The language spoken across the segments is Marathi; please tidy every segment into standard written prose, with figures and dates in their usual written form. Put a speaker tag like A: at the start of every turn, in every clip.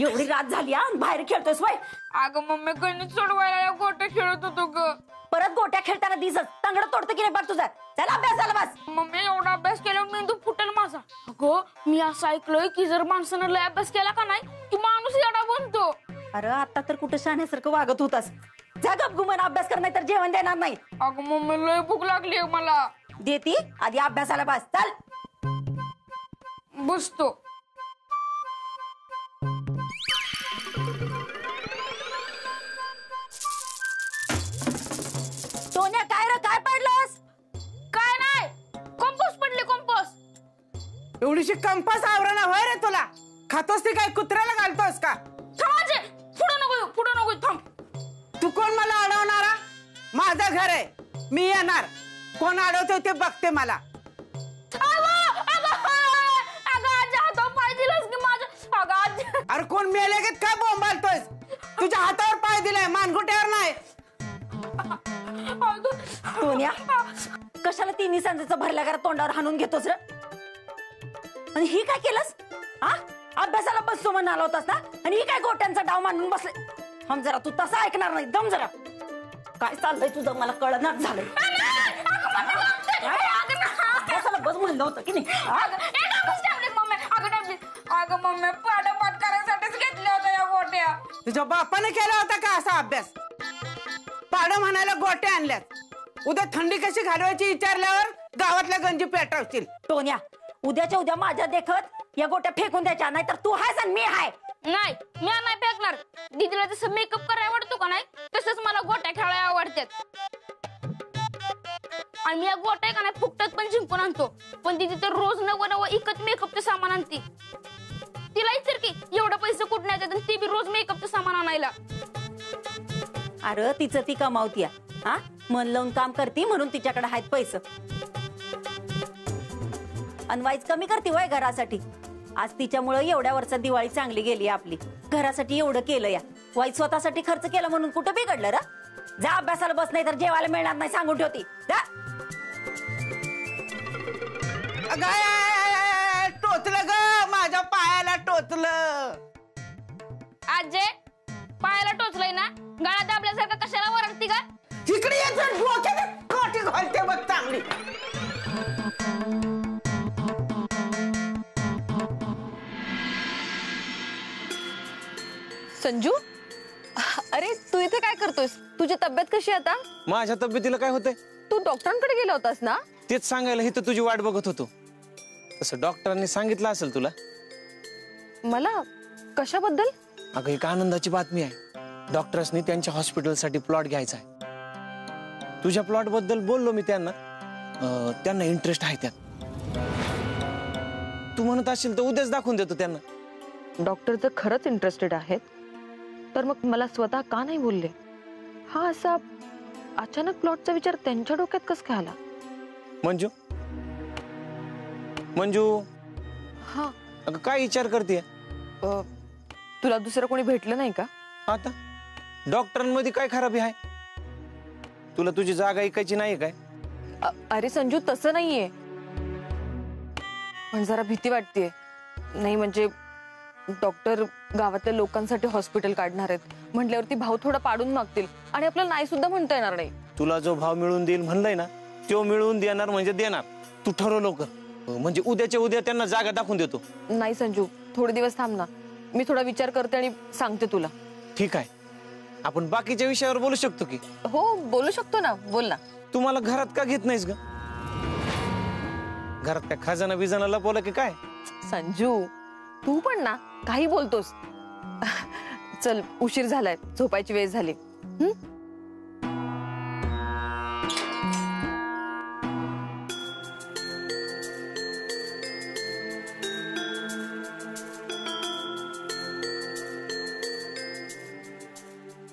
A: एवढी रात झाली आणि बाहेर खेळतोस वय?
B: अगं मम्मी गणित सोडवायला गोट्या खेळत होतो ग.
A: परत गोट्या खेळताना दिसत तंगड तोडतं की नाही बघ तुझा. चल अभ्यासाला बस.
B: मम्मी एवढा अभ्यास केला मेंदू फुटेल माझा. अगं मी असं ऐकलंय की जर माणसानं लय अभ्यास केला का नाही की माणूस येडा बनतो.
A: अरे आता तर कुठं शाण्यासारखं वागत होतास. जा गप गुमान अभ्यास कर नाही तर जेवण देणार नाही.
B: अगं मम्मी लय भूक लागली मला.
A: देती आधी अभ्यासाला बस. चल
B: बसतो.
A: सोन्या काय रे काय पडलंस?
B: काय नाही कंपोस्ट पडले कंपोस्ट.
C: एवढीशी कंपास आवरण होय रे तुला? खातोस ती काय कुत्र्याला घालतोस का?
B: थांबाचे पुढं नको थांब.
C: तू कोण मला अडवणारा? माझं घर आहे, मी येणार. कोण अडवतोय ते बघते मला. अरे कोण मेले की काय बोंबालतोयस? तुझ्या हातावर पाय दिलाय, मानगुट्यावर नाही.
A: सोन्या कशाला तिन्ही सांजेचं भरल्या घरात तोंडावर हाणून घेतोस रे? आणि ही काय केलंस? हा अभ्यासाला बसतो म्हणून आला होतास ना, आणि ही काय गोट्यांचा डाव मांडून बसले. हम जरा तू तसं ऐकणार नाही. दम जरा. काय चाललंय तुझं मला कळणार झालंय. अभ्यासाला बस म्हणलं होतं की नाही?
B: अगं मम्मी पाठ करायसाठीच घेतल्या होत्या या गोट्या.
C: तुझ्या बापाने केला होता का असा अभ्यास? पाडं म्हणायला गोट्या आणल्यात. उद्या थंडी कशी घालवायची विचारल्यावर गावातल्या गंजी पेटवतील.
A: टोन्या उद्याच्या उद्या माझ्या देखत या गोट्या फेकून द्यायच्या, नाही तर तू आहेस आणि मी आहे.
B: नाही मी नाही फेकणार. दीदीला जसं मेकअप करायला आवडतो का नाही तसंच मला गोट्या खेळायला आवडतात. आणि मी या गोट्या का नाही फुकटात पण जिंकून आणतो. पण दीदी तर रोज नवं इकत मेकअपचं सामान आणते. तिला विचार की एवढं पैसे कुठून येतात ती बी रोज मेकअपचं सामान आणायला.
A: अरे तिचं ती कमावतीया. हा मन लावून काम करती म्हणून तिच्याकडे आहेत पैसे. अनवाईच कमी करते वय घरासाठी. आज तिच्यामुळे एवढ्या वर्षात दिवाळी चांगली गेली आपली. घरासाठी एवढं केलं या वाईट स्वतःसाठी खर्च केला म्हणून कुठं बिघडलं रा? जा अभ्यासाला बस नाही तर जेवायला मिळणार नाही सांगून ठेवती. जा.
C: टोचलं ग माझ्या पायाला टोचलं.
B: आजे पायाला टोचलंय ना गळा दाबल्यासारखं कशाला वरडती का?
C: तिकडे येत डोक्यात काठी घालते बघ चांगली.
D: संजू अरे तू इथे काय करतोयस? तुझी तब्येत कशी आता?
E: माझ्या तब्येतीला काय होतंय?
D: तू डॉक्टरांकडे गेला होतास ना?
E: तेच सांगायला इथं तुझी वाट बघत होतो. तसं डॉक्टरांनी सांगितलं असेल तुला.
D: मला कशाबद्दल?
E: अगं एक आनंदाची बातमी आहे. डॉक्टर्सनी त्यांच्या हॉस्पिटलसाठी प्लॉट घ्यायचा आहे. तुझ्या प्लॉट बद्दल बोललो मी त्यांना. त्यांना इंटरेस्ट आहे त्यात. तू म्हणत असेल तर उद्याच दाखवून देतो त्यांना.
D: डॉक्टर जर खरंच इंटरेस्टेड आहेत तर मग मला स्वतः का नाही बोलले? हा असा अचानक प्लॉटचा विचार त्यांच्या डोक्यात कसं काय आला?
E: मंजू मंजू
D: हा
E: अगं काय विचार करते?
D: तुला दुसरं कोणी भेटलं नाही का?
E: आता डॉक्टरांमध्ये काय खराबी आहे? तुला तुझी जागा ऐकायची नाही काय?
D: अरे संजू तसं नाहीये, पण जरा भीती वाटतेय. नाही म्हणजे डॉक्टर गावातल्या लोकांसाठी हॉस्पिटल काढणार आहेत म्हटल्यावरती भाव थोडा पाडून मागतील आणि आपल्याला नाही सुद्धा म्हणता येणार नाही.
E: तुला जो भाव मिळून देईल म्हणलंय ना तो मिळवून देणार म्हणजे देणार. तू ठरव लवकर, म्हणजे उद्याच्या उद्या त्यांना जागा दाखवून देतो.
D: नाही संजू थोडे दिवस थांब ना, मी थोडा विचार करते आणि सांगते तुला.
E: ठीक आहे, आपण बाकीच्या विषयावर बोलू शकतो की?
D: हो बोलू शकतो ना, बोल ना.
E: तू मला घरात का घेत नाहीस ग? घरात काय खजाना बिजाना लपवला की काय?
D: संजू तू पण ना काही बोलतोस. चल उशीर झालाय, झोपायची वेळ झाली.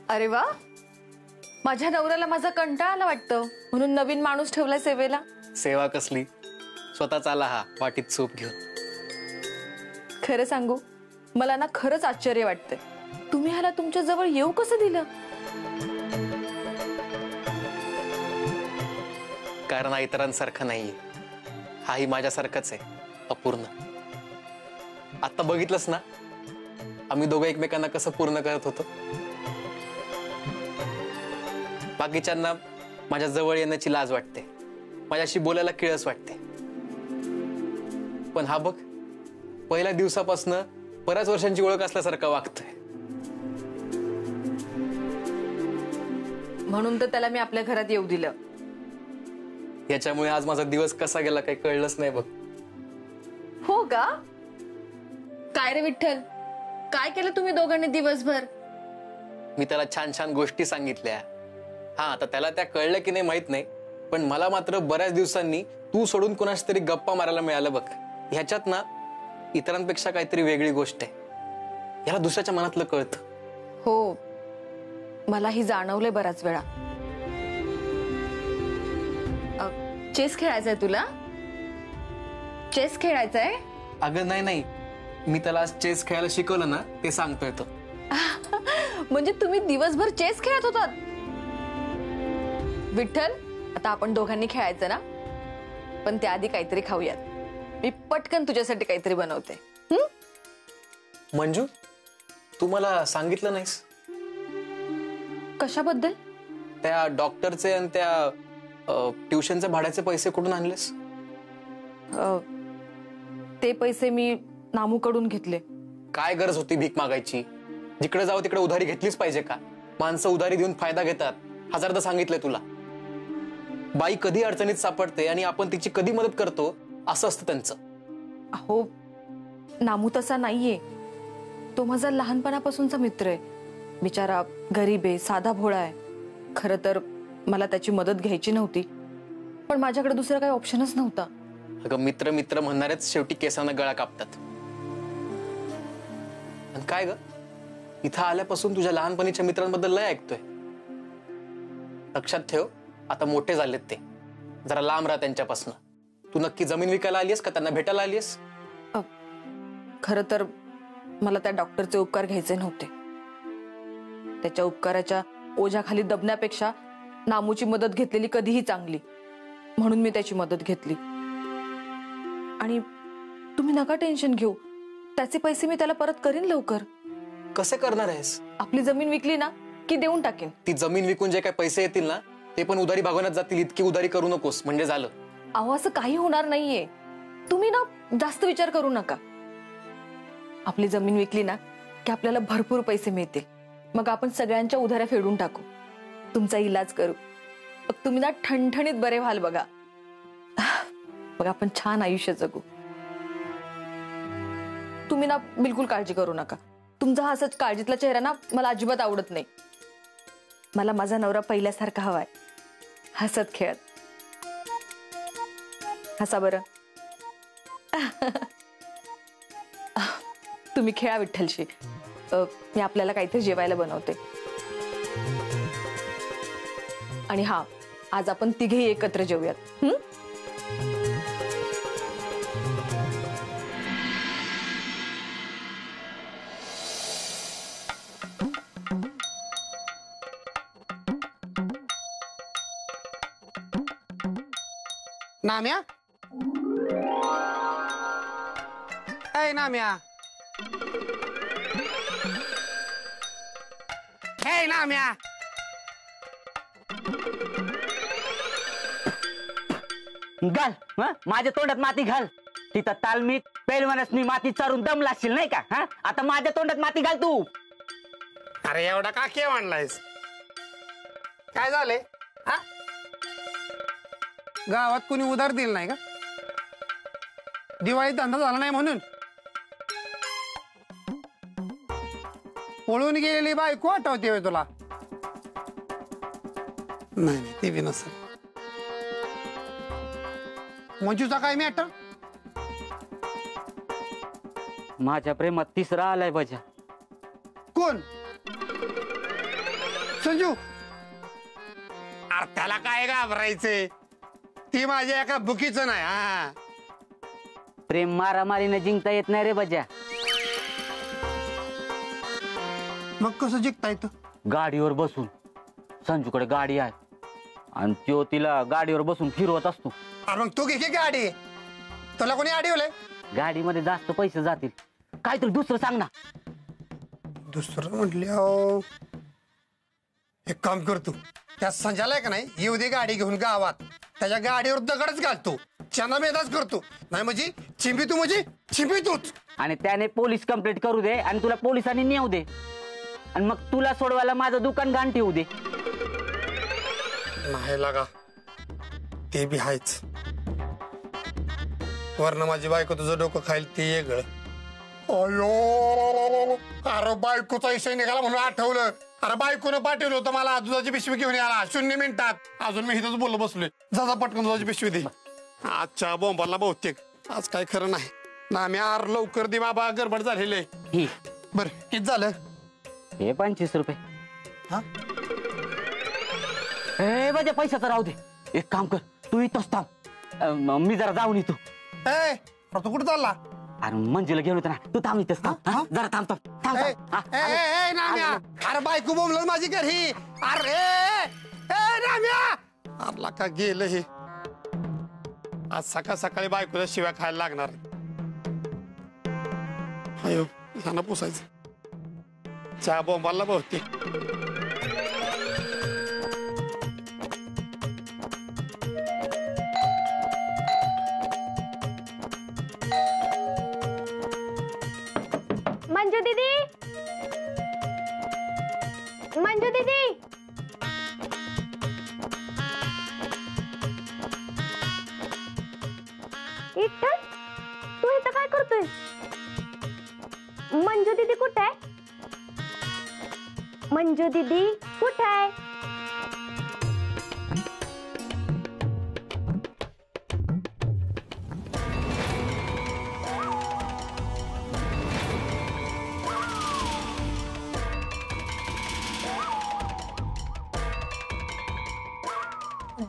D: अरे वा, माझ्या नवऱ्याला माझा कंटाळा आला वाटतं म्हणून नवीन माणूस ठेवलाय सेवेला.
F: सेवा कसली, स्वतःच आला हा वाटीत सूप घेऊन.
D: खरं सांगू मला ना खरंच आश्चर्य वाटतंय, तुम्ही ह्याला तुमच्या जवळ येऊ कसं दिलं?
F: कारण हा इतरांसारखा नाहीये, हाही माझ्यासारखाच आहे, अपूर्ण. आता बघितलंस ना, आम्ही दोघं एकमेकांना कसं पूर्ण करत होतो. बाकीच्यांना माझ्या जवळ येण्याची लाज वाटते, माझ्याशी बोलायला किळस वाटते. पण हा बघ, पहिल्या दिवसापासनं बऱ्याच वर्षांची ओळख असल्यासारखं वागतोय.
D: म्हणून तर त्याला मी आपल्या घरात येऊ दिलं.
F: याच्यामुळे आज माझा दिवस कसा गेला काही कळलंच नाही बघ.
D: हो का? काय रे विठ्ठल, काय केलं तुम्ही दोघांनी दिवसभर?
F: मी त्याला छान छान गोष्टी सांगितल्या. हा, आता त्याला त्या कळलं की नाही माहित नाही, पण मला मात्र बऱ्याच दिवसांनी तू सोडून कोणाशी तरी गप्पा मारायला मिळालं बघ. ह्याच्यात ना इतरांपेक्षा काहीतरी वेगळी गोष्ट आहे. याला दुसऱ्याच्या मनातलं कळतं.
D: हो, मलाही जाणवलंय बराच वेळा. चेस खेळायचंय तुला? चेस खेळायचंय?
F: अगं नाही, मी त्याला आज चेस खेळायला शिकवलं ना, ते सांगतोय तो.
D: म्हणजे तुम्ही दिवसभर चेस खेळत होतात? विठ्ठल, आता आपण दोघांनी खेळायचं ना, पण त्याआधी काहीतरी खाऊयात. मी पटकन तुझ्यासाठी काहीतरी बनवते.
F: मंजू, तू मला सांगितलं नाहीस
D: कशाबद्दल?
F: त्या डॉक्टरचे आणि त्या ट्युशनच्या भाड्याचे पैसे कुठून आणलेस?
D: ते पैसे मी नामूकडून घेतले.
F: काय गरज होती भीक मागायची? जिकडे जावं तिकडे उधारी घेतलीच पाहिजे का? माणसं उधारी देऊन फायदा घेतात. हजारदा सांगितलंय तुला. बाई कधी अडचणीत सापडते आणि आपण तिची कधी मदत करतो असं असतं त्यांचं.
D: अहो, नामू तसा नाहीये. तो माझा लहानपणापासूनचा मित्र आहे. बिचारा गरीब आहे, साधा भोळा आहे. खरं तर मला त्याची मदत घ्यायची नव्हती, पण माझ्याकडे दुसरा काही ऑप्शनच नव्हता.
F: अगं, मित्र मित्र म्हणणारेच शेवटी केसांना गळा कापतात. आणि काय ग, इथं आल्यापासून तुझ्या लहानपणीच्या मित्रांबद्दल लय ऐकतोय. लक्षात ठेव, आता मोठे झालेत ते. जरा लांब राहा त्यांच्यापासून. तू नक्की जमीन विकायला आलीस का त्यांना भेटायला आलीस?
D: खरं तर मला त्या डॉक्टरचे उपकार घ्यायचे नव्हते. त्याच्या उपकाराच्या ओझ्याखाली दबण्यापेक्षा नामूची मदत घेतलेली कधीही चांगली, म्हणून मी त्याची मदत घेतली. आणि तुम्ही नका टेन्शन घेऊ, त्याचे पैसे मी त्याला परत करीन लवकर.
F: कसे करणार आहेस?
D: आपली जमीन विकली ना की देऊन टाकेन.
F: ती जमीन विकून जे काही पैसे येतील ना, ते पण उधारी भागवण्यात जातील. इतकी उधारी करू नकोस, म्हणजे झालं.
D: अहो, असं काही होणार नाहीये. तुम्ही ना जास्त विचार करू नका. आपली जमीन विकली ना की आपल्याला भरपूर पैसे मिळतील. मग आपण सगळ्यांच्या उधाऱ्या फेडून टाकू, तुमचा इलाज करू. मग तुम्ही ना ठणठणीत बरे व्हाल बघा. मग आपण छान आयुष्य जगू. तुम्ही ना बिलकुल काळजी करू नका. तुमचा हा असंच काळजीतला चेहरा ना मला अजिबात आवडत नाही. मला माझा नवरा पहिल्यासारखा हवाय, हसत खेळत. हसा बरं. तुम्ही खेळा विठ्ठलशी. मी आपल्याला काहीतरी जेवायला बनवते. आणि हा, आज आपण तिघेही एकत्र जेवूयात.
C: नाम्या, ऐ नाम्या, हे नाम्या,
G: घाल माझ्या तोंडात माती घाल. तिथं तालमीत पेलवानसनी माती चारून दम लागशील नाही का? हा, आता माझ्या तोंडात माती घाल तू.
C: अरे एवढा का केव्हा आणलायस? काय झालंय? हा, गावात कोणी उधार दिलं नाही का? दिवाळीत धंदा झाला नाही म्हणून? पळून गेलेली बायको आठवते होय तुला? नाही, ते बी नसेल. मंजूचा काय मॅटर?
G: माझ्या प्रेमात तिसरा आलाय बजा.
C: कोण? संजू? अरे त्याला काय घाबरायचंय? ती माझ्या एका बुकीच नाही. हा,
G: प्रेम मारामारीने जिंकता येत नाही रे बजा.
C: मग कसं जिंकता येतं?
G: गाडीवर बसून. संजूकडे गाडी आहे आणि तो तिला गाडीवर बसून फिरवत असतो.
C: अरे मग तू घे की गाडी. तुला कोणी अडवलंय?
G: गाडीमध्ये जास्त पैसे जातील. काहीतरी दुसरं सांग ना.
H: दुसरं म्हटलं एक काम करतो, त्या संजाला का नाही येऊ दे गाडी घेऊन गावात, त्याच्या गाडीवर दगडच घालतो, चना मेदाच करतो. नाही म्हणजे चिंबी तूच.
G: आणि त्याने पोलीस कंप्लेंट करू दे आणि तुला पोलिसांनी नेऊ दे, आणि मग तुला सोडवायला माझं दुकान घाण ठेवू दे.
H: नाही लागा, ते बी आहेच. वरनं माझी बायको तुझं डोकं खाईल ते वेगळं. अयो, अरे बायकोचा विषय निघाला म्हणून आठवलं. अरे बायकोनं पाठवलं होतं मला दुधाची पिशवी घेऊन याला 0 मिनिटात. अजून मी इथंच बोललो बसलोय. जा पटकन दुधाची पिशवी दे. आजच्या बोंबाला बहुतेक आज काय खरं नाही ना. मी आर लवकर दे बाबा, गडबड झालेली आहे. बर किती झालं?
G: हे 25 रुपये. ए माझ्या पैशाचं राहू दे. एक काम कर, तू इथंच थांब, मी जरा जाऊन येतो.
H: ए तू कुठं चालला?
G: अरे मंजूला घेऊन येतो ना, तू थांब इथंच थांब. जरा थांब.
H: अरे बायको बोंबलं माझी घरी. अरे नाम्या, अरला का गेलं हे. आज सकाळी बायकोला शिव्या खायला लागणार. अयो ह्यानं पुसायचं. चहा बोंबाला बहुतेक.
I: मंजू दीदी, मंजू दीदी. इथं तू इथं काय करतोय? मंजू दीदी कुठे आहे? मंजू दीदी कुठे आहे?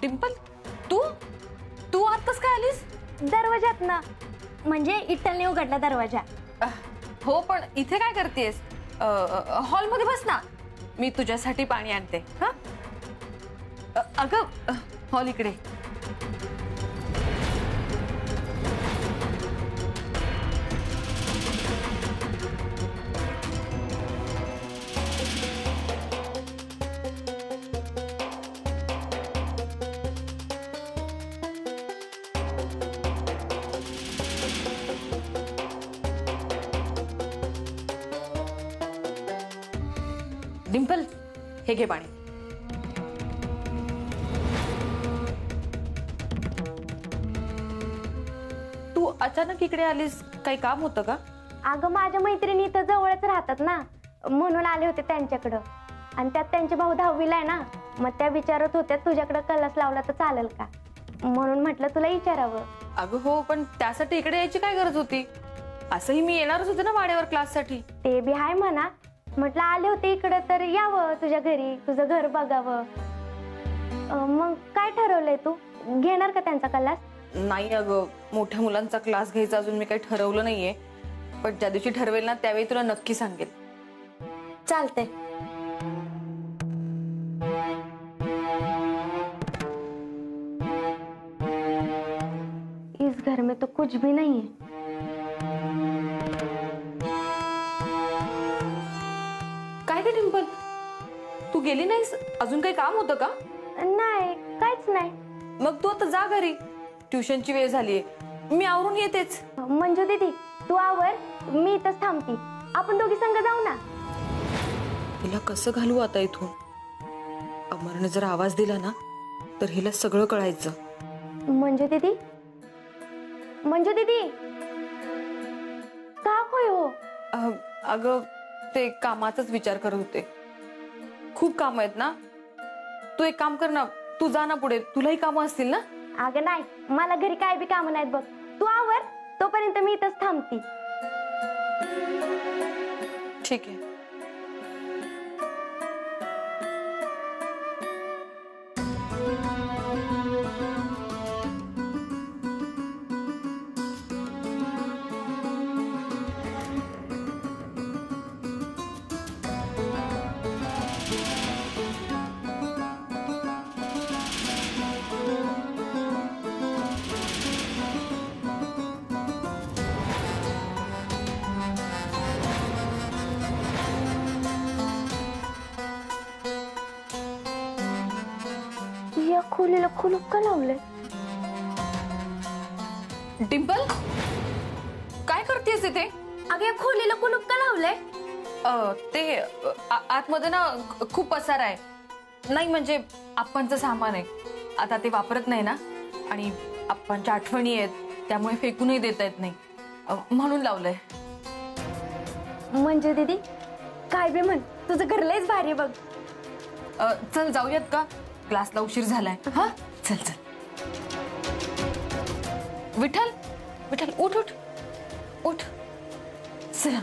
D: डिंपल, तू आत कस काय आलीस?
I: दरवाजात ना, म्हणजे इट्टलने उघडला दरवाजा.
D: हो, पण इथे काय करतेस? हॉलमध्ये बस ना, मी तुझ्यासाठी पाणी आणते. हा अगं, हॉल इकडे. डिंपल, हे घे पाणी. तू अचानक इकडे आलीस, काही काम होतं का?
I: अगं माझ्या मैत्रिणी इथं जवळच राहतात ना, म्हणून आले होते त्यांच्याकडं. आणि त्यात त्यांचे भाऊ 10वीला आहे ना, मग त्या विचारत होत्या तुझ्याकडे कलस लावला तर चालेल का, म्हणून म्हटलं तुला विचारावं.
D: अगं हो, पण त्यासाठी इकडे यायची काय गरज होती? असंही मी येणारच होते ना वाड्यावर क्लाससाठी.
I: ते बी आहे म्हणा, म्हटलं आले होते इकडं तर यावं तुझ्या घरी, तुझं घर बघावं. मग काय ठरवलंय तू, घेणार का त्यांचा क्लास?
D: नाही अगं, मोठ्या मुलांचा क्लास घ्यायचा अजून मी काही ठरवलं नाहीये, पण ज्या दिवशी ठरवेल ना त्यावेळी तुला नक्की सांगेल.
I: चालतंय. इस घर में तो कुछ भी नहीं है.
D: काय ग डिंपल, तू गेली नाहीस? अजून काही काम होतं का?
I: नाही, काहीच नाही.
D: मग तू आता जा घरी, ट्युशनची वेळ झालीये, मी आवरून येतेच.
I: मंजू दीदी तू आवर, मी इथंच थांबती. आपण दोघी संग जाऊ ना.
D: हिला कसं घालू आता इथून? अमरने जर आवाज दिला ना तर हिला सगळं कळायचं.
I: मंजू दीदी, मंजू दीदी का होय हो?
D: अगं ते कामाचाच विचार करत होते. खूप काम आहेत ना. तू एक काम कर ना, तू जा ना पुढे, तुलाही कामं असतील ना.
I: अगं नाही, मला घरी काय बी कामं नाहीत बघ. तू आवर, तोपर्यंत मी इथंच थांबती.
D: ठीक आहे.
I: खोलीला कुलूप का लावलंय?
D: डिंपल, काय करतेस इथे?
I: अगं या खोलीला कुलूप का लावलंय?
D: आतमध्ये ना खूप पसारा आहे. नाही म्हणजे आप्पांचं सामान आहे, आता ते वापरत नाही ना, आणि आप्पांच्या आठवणी आहेत, त्यामुळे फेकूनही देता येत नाही, म्हणून लावलंय.
I: मंजू दीदी, काय बी म्हण, तुझं घर लयच भारी बघ.
D: चल जाऊयात का? क्लासला उशीर झालाय. हा चल चल. विठ्ठल, विठ्ठल उठ उठ उठ. चला.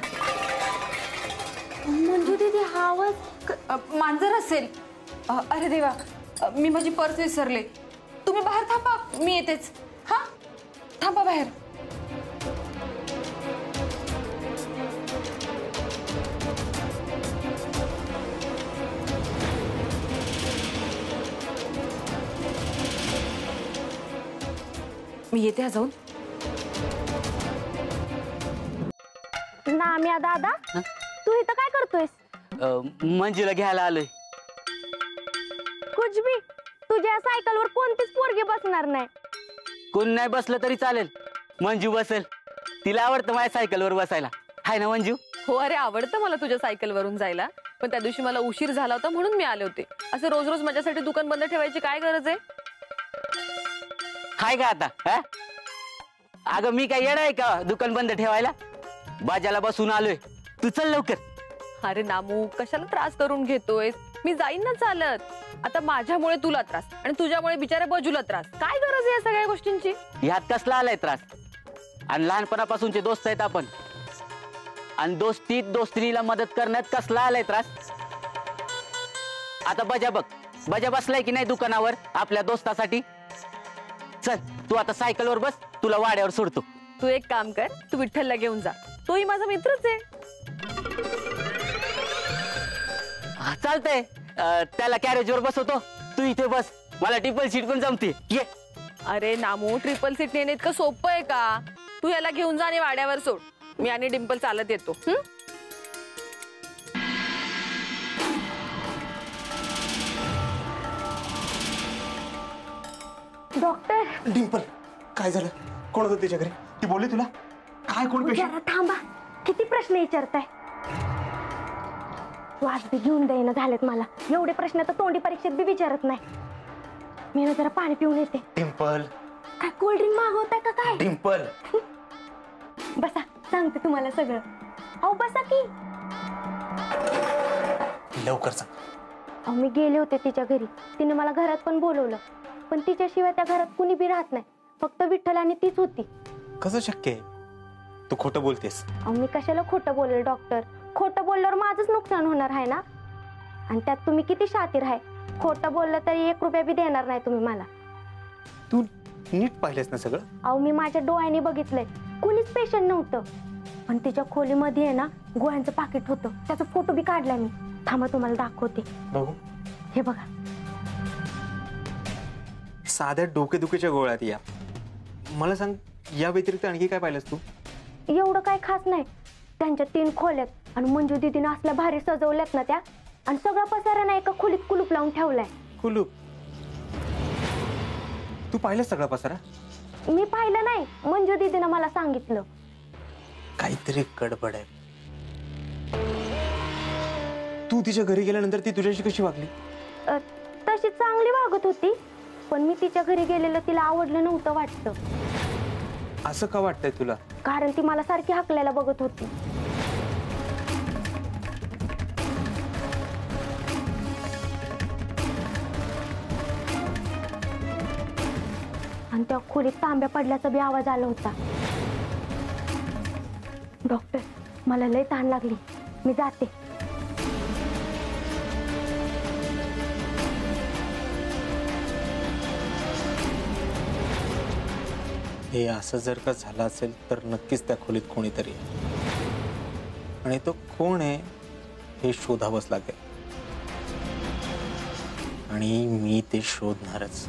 I: मंजू दीदी हा आवाज
D: मांजर असेल. अरे देवा, मी माझी पर्स विसरले. तुम्ही बाहेर थांबा, मी येतेच. हा थांबा बाहेर. मी येते हा जाऊन.
I: नाम्या दादा, तू इथं काय करतोयस?
G: मंजूला घ्यायला आलोय.
I: कुछ भी, तुझ्या सायकलवर कोणतीच पोरगी बसणार नाही.
G: कोण नाही बसलं तरी चालेल, मंजू बसेल. तिला आवडतं माझ्या सायकलवर बसायला, हाय ना मंजू?
D: हो, अरे आवडतं मला तुझ्या सायकलवरून जायला, पण त्या दिवशी मला उशीर झाला होता म्हणून मी आले होते. असं रोज रोज माझ्यासाठी दुकान बंद ठेवायची काय गरज आहे?
G: हाय का आता? हा? अगं मी काय येणार आहे का दुकान बंद ठेवायला? बाजाला बसून आलोय, तू चल लवकर.
D: अरे नामू, कशाला त्रास करून घेतोय? मी जाईन ना चालत. आता माझ्यामुळे तुला त्रास आणि तुझ्यामुळे बिचाऱ्या बजूला त्रास. काय गरज आहे या सगळ्या गोष्टींची?
G: ह्यात कसला आलाय त्रास? आणि लहानपणापासूनचे दोस्त आहेत आपण, आणि दोस्तीत दोस्तीला मदत करण्यात कसला आलाय त्रास? आता बजा बघ, बजा बसलाय की नाही दुकानावर आपल्या दोस्तासाठी. चल तू आता सायकलवर बस, तुला वाड्यावर सोडतो.
D: तू एक काम कर, तू विठ्ठलला घेऊन जा, तोही माझा मित्रच आहे.
G: चालतंय, त्याला कॅरेजवर बसवतो, तू इथे बस. मला ट्रिपल सीट पण जमते. ये.
D: अरे नामू, ट्रिपल सीट नेणे इतकं सोपं आहे का? तू याला घेऊन जा आणि वाड्यावर सोड, मी आणि डिंपल चालत येतो.
I: डॉक्टर,
E: डिंपल, काय झालं? कोण होतं तिच्या घरी? ती बोलली तुला? काय कोण पेशंट?
I: जरा थांबा, किती प्रश्न विचारताय? वाज बी घेऊन द्यायला झालेत मला. एवढे प्रश्न तर तोंडी परीक्षेत बी विचारत नाही. मी ना जरा पाणी पिऊन येते.
E: डिंपल,
I: काय कोल्ड्रिंक मागवताय का काय?
E: डिंपल,
I: बसा, सांगते तुम्हाला सगळं. अहो बसा की.
E: लवकर सांग.
I: अहो मी गेले होते तिच्या घरी, तिने मला घरात पण बोलवलं, पण तिच्याशिवाय त्या घरात कुणी बी राहत नाही, फक्त विठ्ठल आणि तीच होती.
E: कसं शक्य आहे? तू खोटं बोलतेस.
I: अहो मी कशाला खोटं बोलेल डॉक्टर? खोटं बोलल्यावर माझंच नुकसान होणार आहे ना. आणि त्यात तुम्ही किती शातीर आहे, खोटं बोललं तरी 1 रुपया बी देणार नाही तुम्ही मला.
E: तू नीट पाहिलंस ना सगळं?
I: अहो मी माझ्या डोळ्यांनी बघितलंय, कुणीच पेशंट नव्हतं, पण तिच्या खोलीमध्ये आहे ना गोळ्यांचं पाकिट होतं, त्याचा फोटो बी काढला मी. थांबा तुम्हाला दाखवते.
E: बघू.
I: हे बघा.
E: साध्या डोकेदुखीच्या गोळ्यात या. मला सांग, या व्यतिरिक्त आणखी काय पाहिलंस तू?
I: एवढं काय खास नाही. त्यांच्या 3 खोल्यात, आणि मंजू दीदीनं असल्या भारी सजवल्यात ना त्या, आणि सगळा पसारा ना एका खोलीत कुलूप लावून ठेवलाय.
E: कुलूप? तू पाहिलं सगळा पसारा?
I: मी पाहिलं नाही, मंजू दीदीनं मला सांगितलं.
E: काहीतरी गडबड आहे. तू तिच्या घरी गेल्यानंतर ती तुझ्याशी कशी वागली?
I: तशी चांगली वागत होती, पण मी तिच्या घरी गेलेलं तिला आवडलं नव्हतं वाटतं.
E: असं का वाटतंय तुला?
I: कारण ती मला सारखी हाकलायला बघत होती. आणि त्या खोलीत तांब्या पडल्याचा बी आवाज आला होता. डॉक्टर, मला लय तहान लागली, मी जाते.
E: हे असं जर का झालं असेल तर नक्कीच त्या खोलीत कोणीतरी आहे, आणि तो कोण आहे हे शोधावंच लागेल, आणि मी ते शोधणारच.